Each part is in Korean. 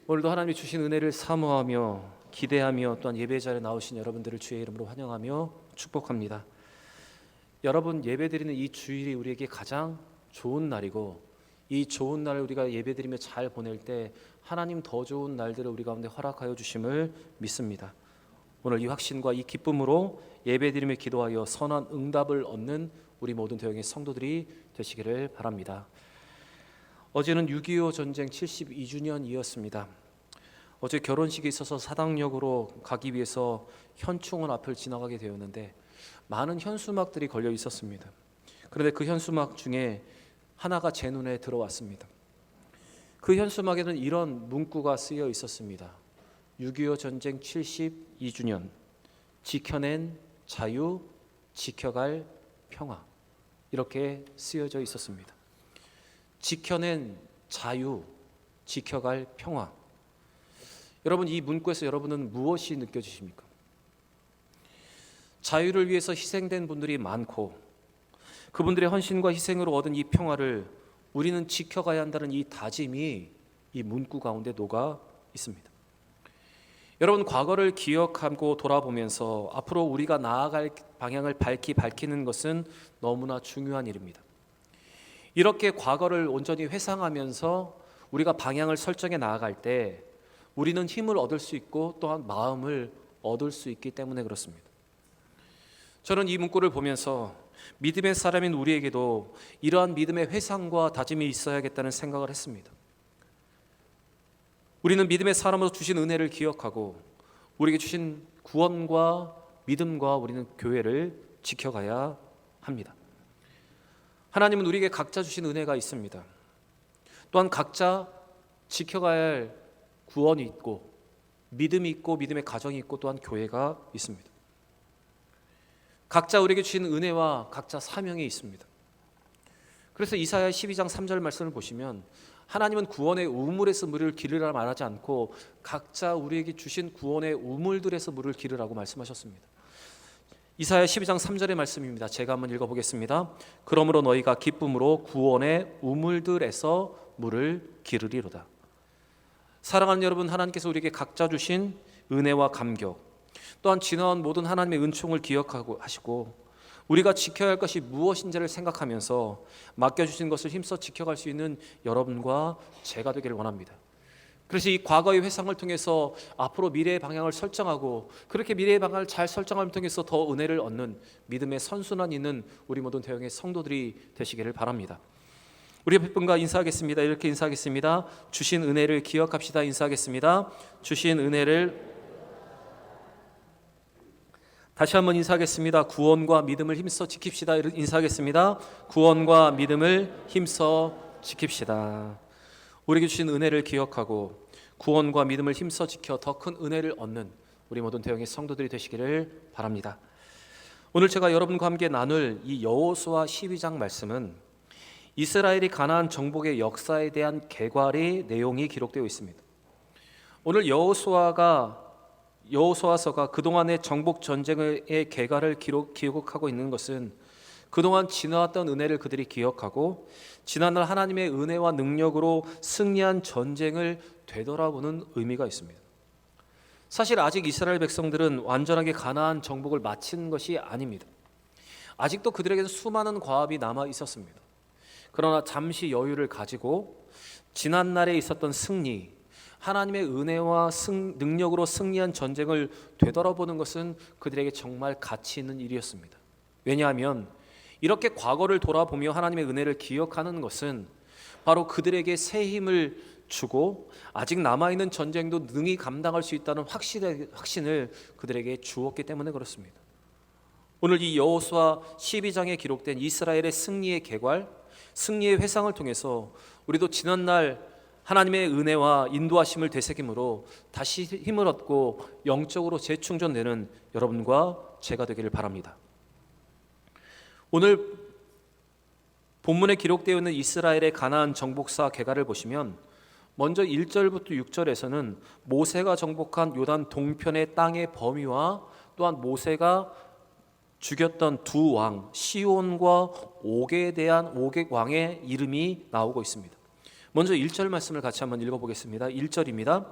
오늘도 하나님이 주신 은혜를 사모하며 기대하며 또한 예배 자리에 나오신 여러분들을 주의 이름으로 환영하며 축복합니다. 여러분, 예배드리는 이 주일이 우리에게 가장 좋은 날이고, 이 좋은 날을 우리가 예배드리며 잘 보낼 때 하나님 더 좋은 날들을 우리 가운데 허락하여 주심을 믿습니다. 오늘 이 확신과 이 기쁨으로 예배드리며 기도하여 선한 응답을 얻는 우리 모든 대형의 성도들이 되시기를 바랍니다. 어제는 6.25 전쟁 72주년이었습니다. 어제 결혼식이 있어서 사당역으로 가기 위해서 현충원 앞을 지나가게 되었는데 많은 현수막들이 걸려 있었습니다. 그런데 그 현수막 중에 하나가 제 눈에 들어왔습니다. 그 현수막에는 이런 문구가 쓰여 있었습니다. 6.25 전쟁 72주년, 지켜낸 자유, 지켜갈 평화. 이렇게 쓰여져 있었습니다. 지켜낸 자유, 지켜갈 평화. 여러분, 이 문구에서 여러분은 무엇이 느껴지십니까? 자유를 위해서 희생된 분들이 많고 그분들의 헌신과 희생으로 얻은 이 평화를 우리는 지켜가야 한다는 이 다짐이 이 문구 가운데 녹아 있습니다. 여러분, 과거를 기억하고 돌아보면서 앞으로 우리가 나아갈 방향을 밝히는 것은 너무나 중요한 일입니다. 이렇게 과거를 온전히 회상하면서 우리가 방향을 설정해 나아갈 때 우리는 힘을 얻을 수 있고 또한 마음을 얻을 수 있기 때문에 그렇습니다. 저는 이 문구를 보면서 믿음의 사람인 우리에게도 이러한 믿음의 회상과 다짐이 있어야겠다는 생각을 했습니다. 우리는 믿음의 사람으로 주신 은혜를 기억하고 우리에게 주신 구원과 믿음과 우리는 교회를 지켜가야 합니다. 하나님은 우리에게 각자 주신 은혜가 있습니다. 또한 각자 지켜가야 할 구원이 있고 믿음이 있고 믿음의 가정이 있고 또한 교회가 있습니다. 각자 우리에게 주신 은혜와 각자 사명이 있습니다. 그래서 이사야 12장 3절 말씀을 보시면 하나님은 구원의 우물에서 물을 기르라 말하지 않고 각자 우리에게 주신 구원의 우물들에서 물을 기르라고 말씀하셨습니다. 이사야 12장 3절의 말씀입니다. 제가 한번 읽어보겠습니다. 그러므로 너희가 기쁨으로 구원의 우물들에서 물을 기르리로다. 사랑하는 여러분, 하나님께서 우리에게 각자 주신 은혜와 감격 또한 지나온 모든 하나님의 은총을 기억하고 하시고 우리가 지켜야 할 것이 무엇인지를 생각하면서 맡겨주신 것을 힘써 지켜갈 수 있는 여러분과 제가 되기를 원합니다. 그래서 이 과거의 회상을 통해서 앞으로 미래의 방향을 설정하고 그렇게 미래의 방향을 잘 설정함을 통해서 더 은혜를 얻는 믿음의 선순환 있는 우리 모든 대형의 성도들이 되시기를 바랍니다. 우리 옆에 분과 인사하겠습니다. 이렇게 인사하겠습니다. 주신 은혜를 기억합시다. 인사하겠습니다. 주신 은혜를 다시 한번 인사하겠습니다. 구원과 믿음을 힘써 지킵시다. 인사하겠습니다. 구원과 믿음을 힘써 지킵시다. 우리에게 주신 은혜를 기억하고 구원과 믿음을 힘써 지켜 더 큰 은혜를 얻는 우리 모든 대형의 성도들이 되시기를 바랍니다. 오늘 제가 여러분과 함께 나눌 이 여호수아 12장 말씀은 이스라엘이 가나안 정복의 역사에 대한 개괄의 내용이 기록되어 있습니다. 오늘 여호수아서가 그동안의 정복 전쟁의 개괄을 기록하고 있는 것은 그동안 지나왔던 은혜를 그들이 기억하고 지난날 하나님의 은혜와 능력으로 승리한 전쟁을 되돌아보는 의미가 있습니다. 사실 아직 이스라엘 백성들은 완전하게 가나안 정복을 마친 것이 아닙니다. 아직도 그들에게는 수많은 과업이 남아 있었습니다. 그러나 잠시 여유를 가지고 지난날에 있었던 승리, 하나님의 은혜와 능력으로 승리한 전쟁을 되돌아보는 것은 그들에게 정말 가치 있는 일이었습니다. 왜냐하면 이렇게 과거를 돌아보며 하나님의 은혜를 기억하는 것은 바로 그들에게 새 힘을 주고 아직 남아있는 전쟁도 능히 감당할 수 있다는 확신을 그들에게 주었기 때문에 그렇습니다. 오늘 이 여호수아 12장에 기록된 이스라엘의 승리의 개괄, 승리의 회상을 통해서 우리도 지난날 하나님의 은혜와 인도하심을 되새김으로 다시 힘을 얻고 영적으로 재충전되는 여러분과 제가 되기를 바랍니다. 오늘 본문에 기록되어 있는 이스라엘의 가나안 정복사 개괄을 보시면 먼저 1절부터 6절에서는 모세가 정복한 요단 동편의 땅의 범위와 또한 모세가 죽였던 두 왕 시온과 옥에 대한 옥의 왕의 이름이 나오고 있습니다. 먼저 1절 말씀을 같이 한번 읽어보겠습니다. 1절입니다.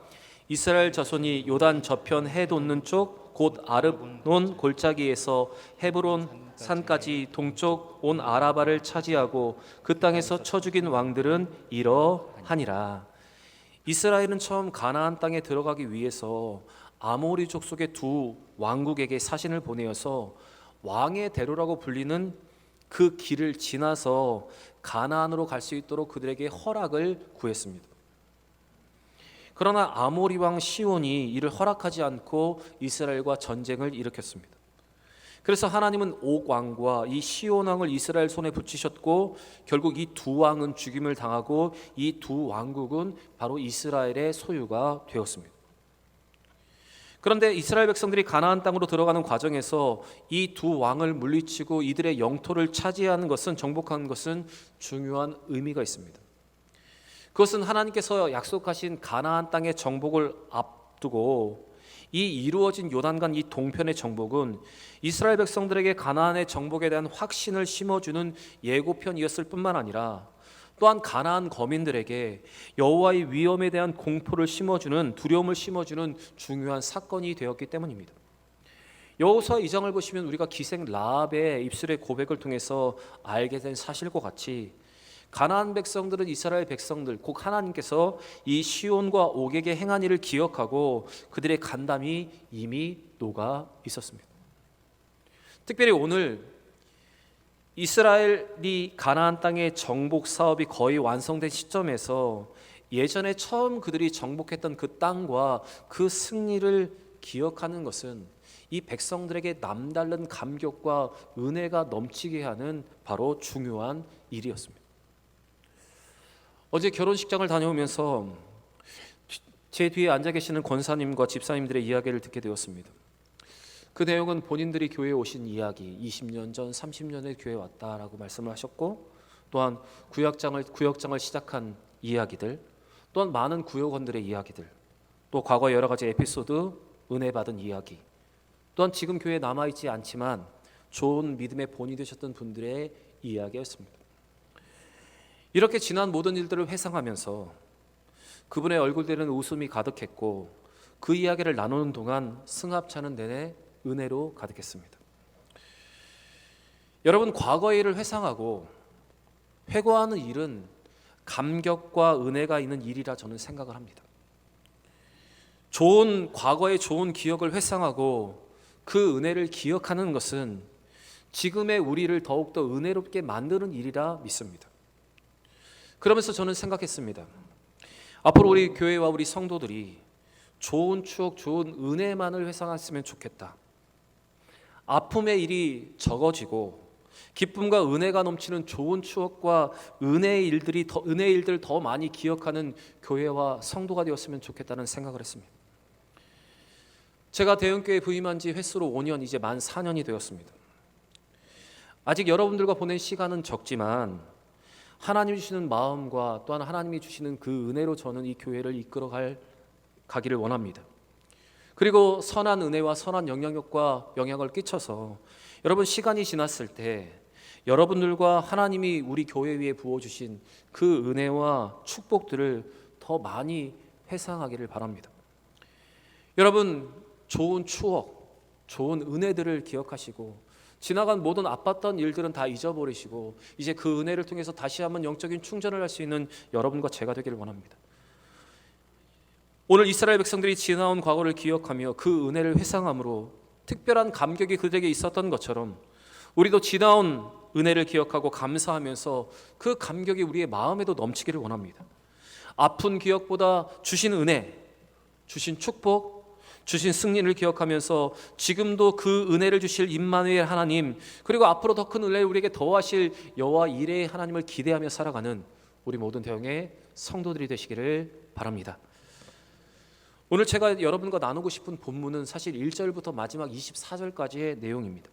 이스라엘 자손이 요단 저편 해 돋는 쪽 곧 아르논 골짜기에서 헤브론 산까지 동쪽 온 아라바를 차지하고 그 땅에서 쳐 죽인 왕들은 이러하니라. 이스라엘은 처음 가나안 땅에 들어가기 위해서 아모리 족속의 두 왕국에게 사신을 보내어서 왕의 대로라고 불리는 그 길을 지나서 가나안으로 갈 수 있도록 그들에게 허락을 구했습니다. 그러나 아모리 왕 시온이 이를 허락하지 않고 이스라엘과 전쟁을 일으켰습니다. 그래서 하나님은 옥 왕과 이 시온 왕을 이스라엘 손에 붙이셨고 결국 이 두 왕은 죽임을 당하고 이 두 왕국은 바로 이스라엘의 소유가 되었습니다. 그런데 이스라엘 백성들이 가나안 땅으로 들어가는 과정에서 이 두 왕을 물리치고 이들의 영토를 차지하는 것은, 정복하는 것은 중요한 의미가 있습니다. 그것은 하나님께서 약속하신 가나안 땅의 정복을 앞두고 이 이루어진 요단강 이 동편의 정복은 이스라엘 백성들에게 가나안의 정복에 대한 확신을 심어주는 예고편이었을 뿐만 아니라 또한 가나안 거민들에게 여호와의 위엄에 대한 공포를 심어주는, 두려움을 심어주는 중요한 사건이 되었기 때문입니다. 여호수아 2장을 보시면 우리가 기생 라합의 입술의 고백을 통해서 알게 된 사실과 같이 가나안 백성들은 이스라엘 백성들, 곧 하나님께서 이 시온과 옥에게 행한 일을 기억하고 그들의 간담이 이미 녹아 있었습니다. 특별히 오늘 이스라엘이 가나안 땅의 정복 사업이 거의 완성된 시점에서 예전에 처음 그들이 정복했던 그 땅과 그 승리를 기억하는 것은 이 백성들에게 남다른 감격과 은혜가 넘치게 하는 바로 중요한 일이었습니다. 어제 결혼식장을 다녀오면서 제 뒤에 앉아 계시는 권사님과 집사님들의 이야기를 듣게 되었습니다. 그 내용은 본인들이 교회에 오신 이야기, 20년 전, 30년에 교회에 왔다라고 말씀을 하셨고, 또한 구역장을 시작한 이야기들, 또한 많은 구역원들의 이야기들, 또 과거 여러 가지 에피소드, 은혜 받은 이야기, 또한 지금 교회에 남아있지 않지만 좋은 믿음의 본이 되셨던 분들의 이야기였습니다. 이렇게 지난 모든 일들을 회상하면서 그분의 얼굴에는 웃음이 가득했고 그 이야기를 나누는 동안 승합차는 내내 은혜로 가득했습니다. 여러분, 과거의 일을 회상하고 회고하는 일은 감격과 은혜가 있는 일이라 저는 생각을 합니다. 과거의 좋은 기억을 회상하고 그 은혜를 기억하는 것은 지금의 우리를 더욱더 은혜롭게 만드는 일이라 믿습니다. 그러면서 저는 생각했습니다. 앞으로 우리 교회와 우리 성도들이 좋은 추억, 좋은 은혜만을 회상했으면 좋겠다. 아픔의 일이 적어지고 기쁨과 은혜가 넘치는 좋은 추억과 은혜의 일들을 더 많이 기억하는 교회와 성도가 되었으면 좋겠다는 생각을 했습니다. 제가 대형교회 부임한 지 횟수로 5년, 이제 만 4년이 되었습니다. 아직 여러분들과 보낸 시간은 적지만 하나님이 주시는 마음과 또한 하나님이 주시는 그 은혜로 저는 이 교회를 이끌어 가기를 원합니다. 그리고 선한 은혜와 선한 영향력과 영향을 끼쳐서 여러분, 시간이 지났을 때 여러분들과 하나님이 우리 교회 위에 부어주신 그 은혜와 축복들을 더 많이 회상하기를 바랍니다. 여러분, 좋은 추억, 좋은 은혜들을 기억하시고 지나간 모든 아팠던 일들은 다 잊어버리시고 이제 그 은혜를 통해서 다시 한번 영적인 충전을 할 수 있는 여러분과 제가 되기를 원합니다. 오늘 이스라엘 백성들이 지나온 과거를 기억하며 그 은혜를 회상함으로 특별한 감격이 그들에게 있었던 것처럼 우리도 지나온 은혜를 기억하고 감사하면서 그 감격이 우리의 마음에도 넘치기를 원합니다. 아픈 기억보다 주신 은혜, 주신 축복, 주신 승리를 기억하면서 지금도 그 은혜를 주실 임마누엘 하나님, 그리고 앞으로 더 큰 은혜를 우리에게 더하실 여호와 이레의 하나님을 기대하며 살아가는 우리 모든 대형의 성도들이 되시기를 바랍니다. 오늘 제가 여러분과 나누고 싶은 본문은 사실 1절부터 마지막 24절까지의 내용입니다.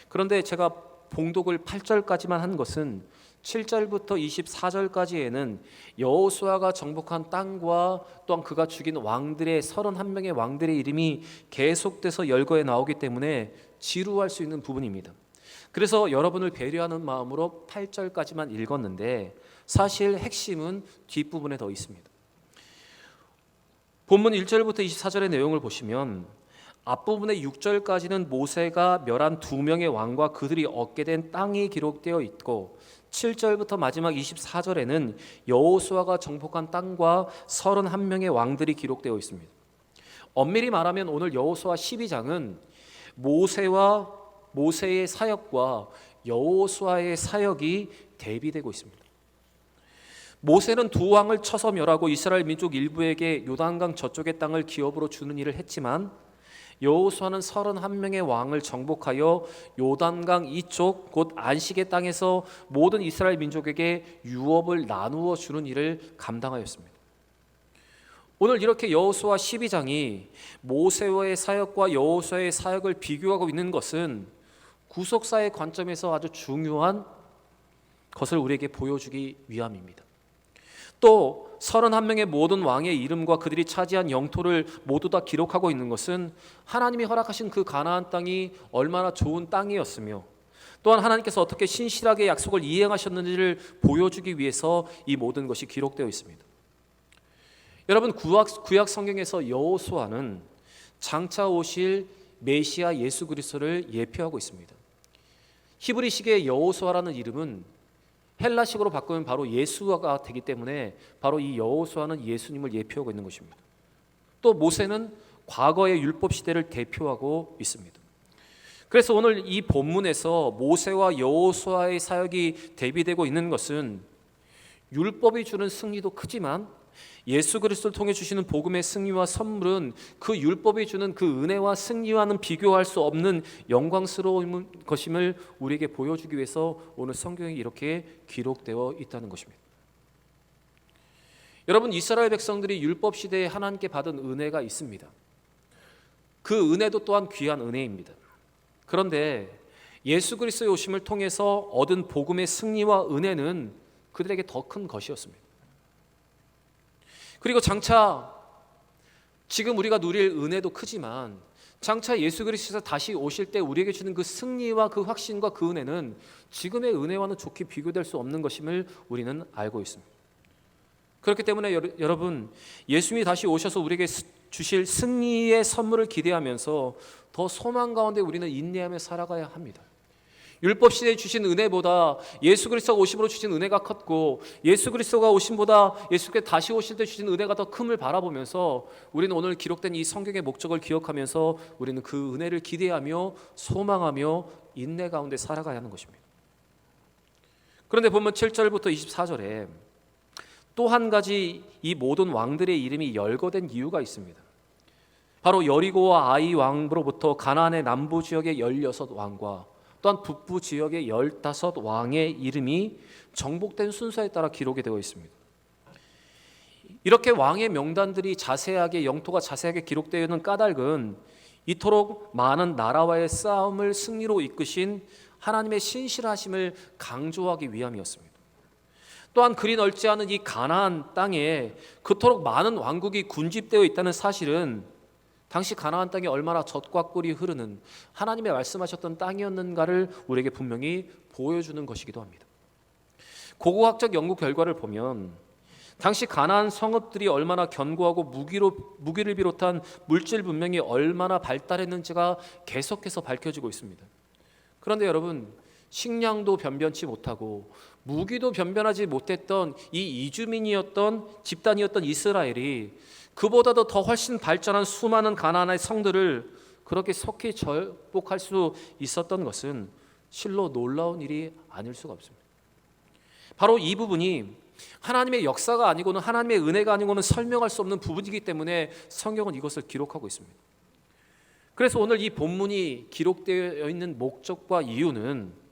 그런데 제가 봉독을 8절까지만 한 것은 7절부터 24절까지에는 여호수아가 정복한 땅과 또한 그가 죽인 왕들의 31명의 왕들의 이름이 계속돼서 열거에 나오기 때문에 지루할 수 있는 부분입니다. 그래서 여러분을 배려하는 마음으로 8절까지만 읽었는데 사실 핵심은 뒷부분에 더 있습니다. 본문 1절부터 24절의 내용을 보시면 앞부분의 6절까지는 모세가 멸한 2명의 왕과 그들이 얻게 된 땅이 기록되어 있고 7절부터 마지막 24절에는 여호수아가 정복한 땅과 31명의 왕들이 기록되어 있습니다. 엄밀히 말하면 오늘 여호수아 12장은 모세의 사역과 여호수아의 사역이 대비되고 있습니다. 모세는 2왕을 쳐서 멸하고 이스라엘 민족 일부에게 요단강 저쪽의 땅을 기업으로 주는 일을 했지만 여호수아는 31명의 왕을 정복하여 요단강 이쪽 곧 안식의 땅에서 모든 이스라엘 민족에게 유업을 나누어 주는 일을 감당하였습니다. 오늘 이렇게 여호수아 12장이 모세의 사역과 여호수아의 사역을 비교하고 있는 것은 구속사의 관점에서 아주 중요한 것을 우리에게 보여주기 위함입니다. 또 31명의 모든 왕의 이름과 그들이 차지한 영토를 모두 다 기록하고 있는 것은 하나님이 허락하신 그 가나안 땅이 얼마나 좋은 땅이었으며 또한 하나님께서 어떻게 신실하게 약속을 이행하셨는지를 보여주기 위해서 이 모든 것이 기록되어 있습니다. 여러분, 구약 성경에서 여호수아는 장차 오실 메시아 예수 그리스도를 예표하고 있습니다. 히브리식의 여호수아라는 이름은 헬라식으로 바꾸면 바로 예수가 되기 때문에 바로 이 여호수아는 예수님을 예표하고 있는 것입니다. 또 모세는 과거의 율법 시대를 대표하고 있습니다. 그래서 오늘 이 본문에서 모세와 여호수아의 사역이 대비되고 있는 것은 율법이 주는 승리도 크지만 예수 그리스도를 통해 주시는 복음의 승리와 선물은 그 율법이 주는 그 은혜와 승리와는 비교할 수 없는 영광스러운 것임을 우리에게 보여주기 위해서 오늘 성경에 이렇게 기록되어 있다는 것입니다. 여러분, 이스라엘 백성들이 율법 시대에 하나님께 받은 은혜가 있습니다. 그 은혜도 또한 귀한 은혜입니다. 그런데 예수 그리스도의 오심을 통해서 얻은 복음의 승리와 은혜는 그들에게 더 큰 것이었습니다. 그리고 장차 지금 우리가 누릴 은혜도 크지만 장차 예수 그리스도께서 다시 오실 때 우리에게 주는 그 승리와 그 확신과 그 은혜는 지금의 은혜와는 좋게 비교될 수 없는 것임을 우리는 알고 있습니다. 그렇기 때문에 여러분, 예수님이 다시 오셔서 우리에게 주실 승리의 선물을 기대하면서 더 소망 가운데 우리는 인내하며 살아가야 합니다. 율법 시대에 주신 은혜보다 예수 그리스도가 오심으로 주신 은혜가 컸고 예수 그리스도가 오심보다 예수께서 다시 오실 때 주신 은혜가 더 큼을 바라보면서 우리는 오늘 기록된 이 성경의 목적을 기억하면서 우리는 그 은혜를 기대하며 소망하며 인내 가운데 살아가야 하는 것입니다. 그런데 보면 7절부터 24절에 또 한 가지 이 모든 왕들의 이름이 열거된 이유가 있습니다. 바로 여리고와 아이 왕으로부터 가나안의 남부 지역의 16왕과 또한 북부 지역의 15왕의 이름이 정복된 순서에 따라 기록이 되어 있습니다. 이렇게 왕의 명단들이 자세하게, 영토가 자세하게 기록되어 있는 까닭은 이토록 많은 나라와의 싸움을 승리로 이끄신 하나님의 신실하심을 강조하기 위함이었습니다. 또한 그리 넓지 않은 이 가나안 땅에 그토록 많은 왕국이 군집되어 있다는 사실은 당시 가나안 땅이 얼마나 젖과 꿀이 흐르는 하나님의 말씀하셨던 땅이었는가를 우리에게 분명히 보여주는 것이기도 합니다. 고고학적 연구 결과를 보면 당시 가나안 성읍들이 얼마나 견고하고 무기를 비롯한 물질 문명이 얼마나 발달했는지가 계속해서 밝혀지고 있습니다. 그런데 여러분, 식량도 변변치 못하고 무기도 변변하지 못했던 이 이주민이었던 집단이었던 이스라엘이 그보다도 더 훨씬 발전한 수많은 가나안의 성들을 그렇게 속히 절복할 수 있었던 것은 실로 놀라운 일이 아닐 수가 없습니다. 바로 이 부분이 하나님의 역사가 아니고는 하나님의 은혜가 아니고는 설명할 수 없는 부분이기 때문에 성경은 이것을 기록하고 있습니다. 그래서 오늘 이 본문이 기록되어 있는 목적과 이유는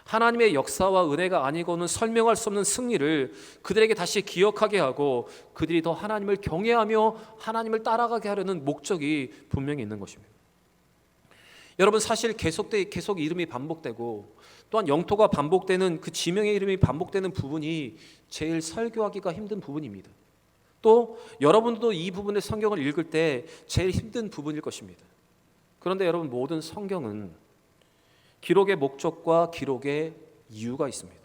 하나님의 역사와 은혜가 아니고는 설명할 수 없는 승리를 그들에게 다시 기억하게 하고 그들이 더 하나님을 경외하며 하나님을 따라가게 하려는 목적이 분명히 있는 것입니다. 여러분, 사실 계속 이름이 반복되고 또한 영토가 반복되는 그 지명의 이름이 반복되는 부분이 제일 설교하기가 힘든 부분입니다. 또 여러분도 이 부분의 성경을 읽을 때 제일 힘든 부분일 것입니다. 그런데 여러분, 모든 성경은 기록의 목적과 기록의 이유가 있습니다.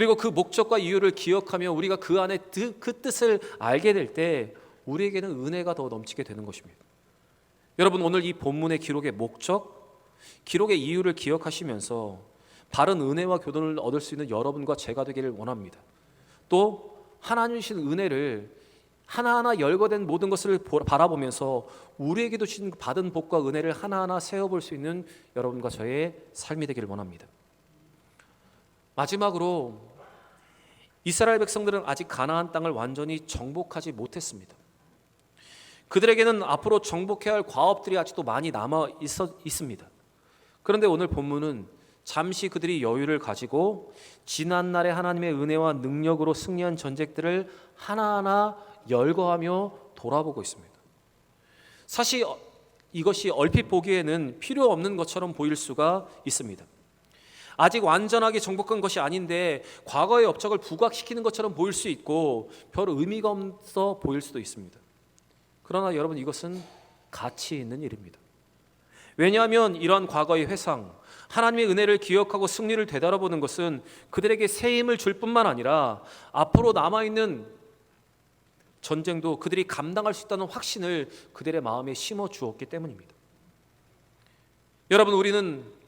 그리고 그 목적과 이유를 기억하며 우리가 그 안에 그 뜻을 알게 될 때 우리에게는 은혜가 더 넘치게 되는 것입니다. 여러분, 오늘 이 본문의 기록의 목적, 기록의 이유를 기억하시면서 바른 은혜와 교훈을 얻을 수 있는 여러분과 제가 되기를 원합니다. 또 하나님 주신 은혜를 하나하나 열거된 모든 것을 바라보면서 우리에게도 주신 받은 복과 은혜를 하나하나 세워볼 수 있는 여러분과 저의 삶이 되기를 원합니다. 마지막으로 이스라엘 백성들은 아직 가나안 땅을 완전히 정복하지 못했습니다. 그들에게는 앞으로 정복해야 할 과업들이 아직도 많이 남아 있습니다. 그런데 오늘 본문은 잠시 그들이 여유를 가지고 지난날에 하나님의 은혜와 능력으로 승리한 전쟁들을 하나하나 열거하며 돌아보고 있습니다. 사실 이것이 얼핏 보기에는 필요 없는 것처럼 보일 수가 있습니다. 아직 완전하게 정복한 것이 아닌데 과거의 업적을 부각시키는 것처럼 보일 수 있고 별 의미가 없어 보일 수도 있습니다. 그러나 여러분, 이것은 가치 있는 일입니다. 왜냐하면 이러한 과거의 회상, 하나님의 은혜를 기억하고 승리를 되돌아보는 것은 그들에게 새 힘을 줄 뿐만 아니라 앞으로 남아있는 전쟁도 그들이 감당할 수 있다는 확신을 그들의 마음에 심어 주었기 때문입니다. 여러분, 우리는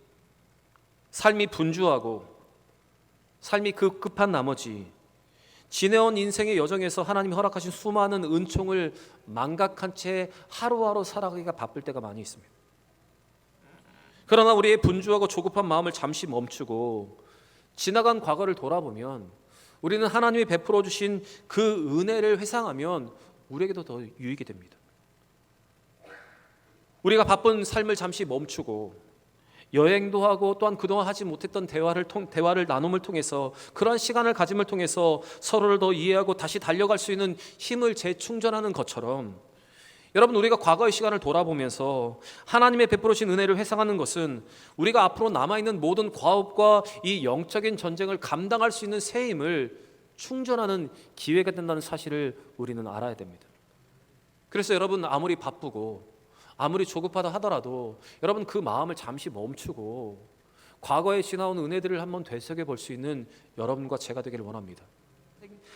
삶이 분주하고 삶이 급급한 나머지 지내온 인생의 여정에서 하나님이 허락하신 수많은 은총을 망각한 채 하루하루 살아가기가 바쁠 때가 많이 있습니다. 그러나 우리의 분주하고 조급한 마음을 잠시 멈추고 지나간 과거를 돌아보면 우리는 하나님이 베풀어 주신 그 은혜를 회상하면 우리에게도 더 유익이 됩니다. 우리가 바쁜 삶을 잠시 멈추고 여행도 하고 또한 그동안 하지 못했던 대화를 나눔을 통해서 그러한 시간을 가짐을 통해서 서로를 더 이해하고 다시 달려갈 수 있는 힘을 재충전하는 것처럼 여러분, 우리가 과거의 시간을 돌아보면서 하나님의 베풀어 주신 은혜를 회상하는 것은 우리가 앞으로 남아있는 모든 과업과 이 영적인 전쟁을 감당할 수 있는 새 힘을 충전하는 기회가 된다는 사실을 우리는 알아야 됩니다. 그래서 여러분, 아무리 바쁘고 아무리 조급하다 하더라도 여러분, 그 마음을 잠시 멈추고 과거에 지나온 은혜들을 한번 되새겨 볼 수 있는 여러분과 제가 되기를 원합니다.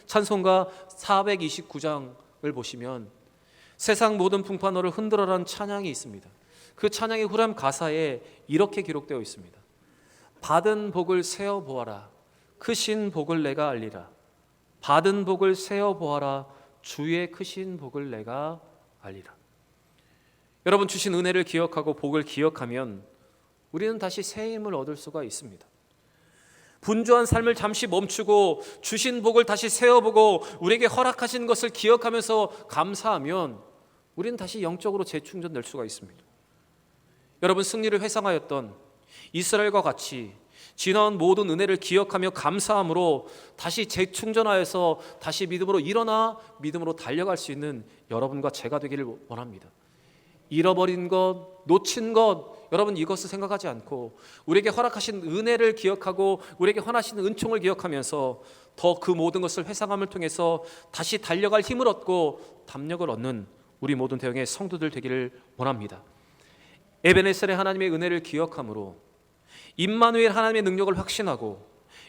찬송가 429장을 보시면 세상 모든 풍파 너를 흔들어라는 찬양이 있습니다. 그 찬양의 후렴 가사에 이렇게 기록되어 있습니다. 받은 복을 세어 보아라, 크신 복을 내가 알리라. 받은 복을 세어 보아라, 주의 크신 복을 내가 알리라. 여러분, 주신 은혜를 기억하고 복을 기억하면 우리는 다시 새 힘을 얻을 수가 있습니다. 분주한 삶을 잠시 멈추고 주신 복을 다시 세어보고 우리에게 허락하신 것을 기억하면서 감사하면 우리는 다시 영적으로 재충전될 수가 있습니다. 여러분, 승리를 회상하였던 이스라엘과 같이 지나온 모든 은혜를 기억하며 감사함으로 다시 재충전하여서 다시 믿음으로 일어나 믿음으로 달려갈 수 있는 여러분과 제가 되기를 원합니다. 잃어버린 것, 놓친 것, 여러분, 이것을 생각하지 않고 우리에게 허락하신 은혜를 기억하고 우리에게 허락하신 은총을 기억하면서 더 그 모든 것을 회상함을 통해서 다시 달려갈 힘을 얻고 담력을 얻는 우리 모든 대형의 성도들 되기를 원합니다. 에베네셀의 하나님의 은혜를 기억함으로 임마누엘 하나님의 능력을 확신하고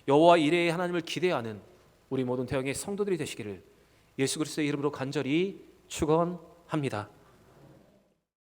여호와 이레의 하나님을 기대하는 우리 모든 대형의 성도들이 되시기를 예수 그리스도의 이름으로 간절히 축원합니다.